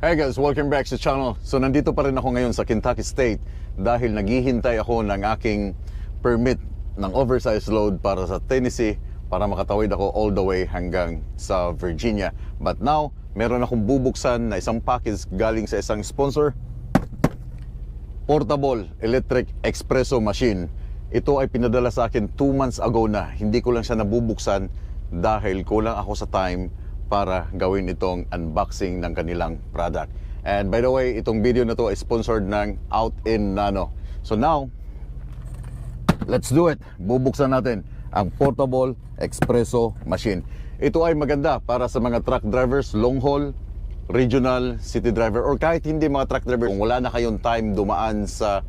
Hey guys, welcome back sa channel. So nandito pa rin ako ngayon sa Kentucky State dahil naghihintay ako ng aking permit ng oversized load para sa Tennessee para makatawid ako all the way hanggang sa Virginia. But now, meron akong bubuksan na isang package galing sa isang sponsor. Portable electric espresso machine. Ito ay pinadala sa akin 2 months ago na. Hindi ko lang siya nabubuksan dahil kulang ako sa time para gawin itong unboxing ng kanilang product. And by the way, itong video na to ay sponsored ng Out in Nano. So now, let's do it. Bubuksan natin ang portable espresso machine. Ito ay maganda para sa mga truck drivers, long haul, regional, city driver, or kahit hindi mga truck driver. Kung wala na kayong time dumaan sa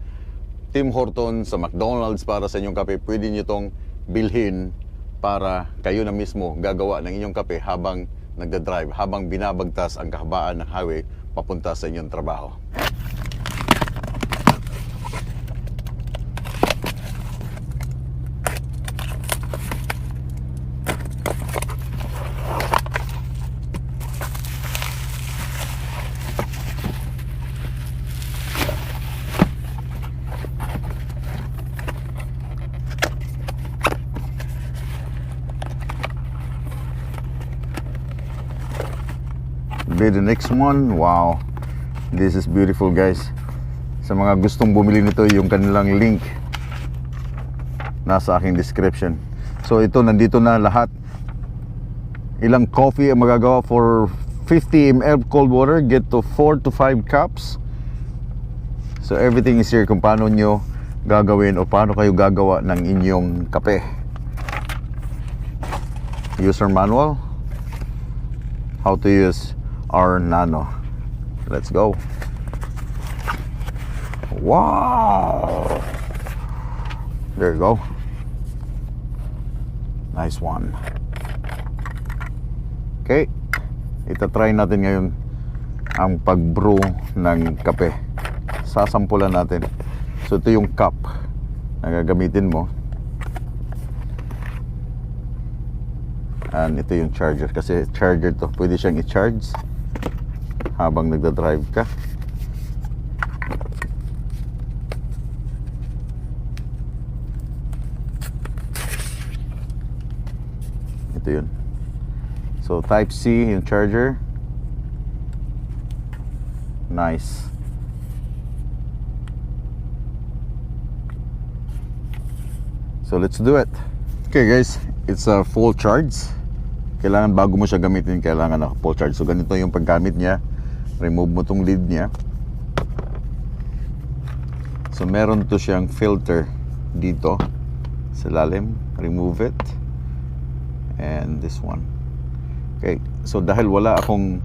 Tim Hortons, sa McDonald's para sa inyong kape, pwede nyo itong bilhin para kayo na mismo gagawa ng inyong kape habang nagda-drive, habang binabagtas ang kahabaan ng highway papunta sa inyong trabaho. Be the next one. Wow, this is beautiful guys. Sa mga gustong bumili nito, yung kanilang link nasa aking description. So ito, nandito na lahat. Ilang coffee ang magagawa for 50 ml cold water, get to 4 to 5 cups. So everything is here kung paano nyo gagawin o paano kayo gagawa ng inyong kape. User manual, how to use our Nano. Let's go. Wow, there you go. Nice one. Okay, itatry natin ngayon ang pag-brew ng kape. Sasampulan natin. So ito yung cup na gagamitin mo, and ito yung charger, kasi charger to, pwede siyang i-charge habang nagda-drive ka. Ito yun. So type C yung charger. Nice. So let's do it. Okay guys, it's a full charge. Kailangan bago mo siya gamitin, kailangan naka full charge. So ganito yung paggamit niya. Remove mo tong lid niya. So meron to siyang filter dito sa lalim. Remove it. And this one. Okay, so dahil wala akong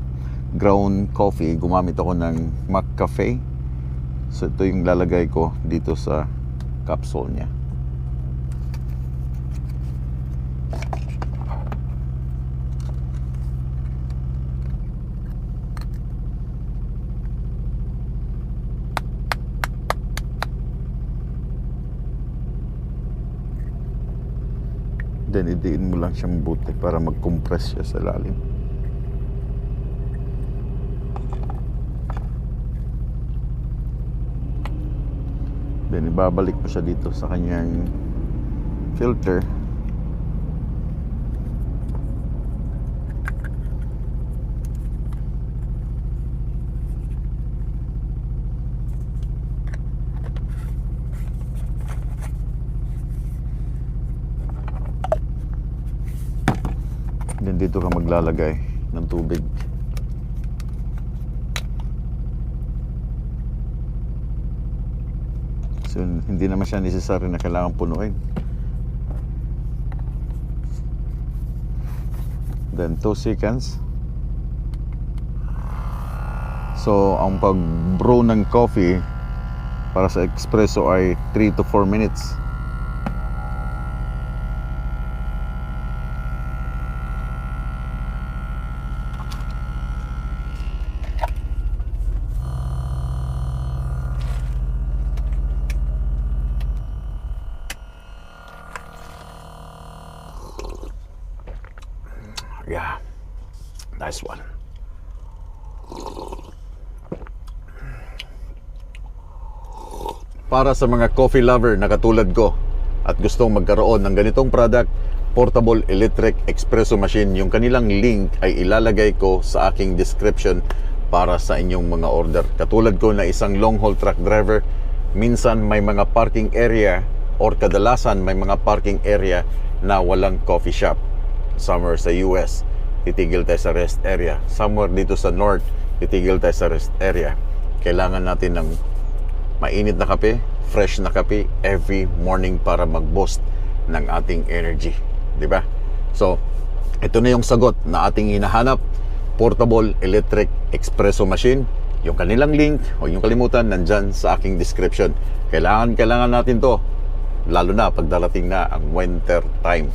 ground coffee, gumamit ako ng McCafe. So ito yung lalagay ko dito sa capsule niya. Then idiin mo lang siyang mabuti para mag-compress siya sa lalim. Then ibabalik mo siya dito sa kanyang filter. Then dito ka maglalagay ng tubig. So hindi naman siya necessary na kailangan punuin. Then 2 seconds. So ang pag-brew ng coffee para sa espresso ay 3 to 4 minutes. Yeah, nice one. para sa mga coffee lover na katulad ko at gustong magkaroon ng ganitong product, portable electric espresso machine, yung kanilang link ay ilalagay ko sa aking description para sa inyong mga order. Katulad ko na isang long haul truck driver, minsan may mga parking area or kadalasan may mga parking area na walang coffee shop. Somewhere sa US, titigil tayo sa rest area. Somewhere dito sa North, titigil tayo sa rest area. Kailangan natin ng mainit na kape, fresh na kape every morning para mag-boost ng ating energy. Diba? So, ito na yung sagot na ating hinahanap. Portable electric espresso machine. Yung kanilang link, huwag yung kalimutan, nandyan sa aking description. Kailangan natin to, lalo na pag darating na ang winter time.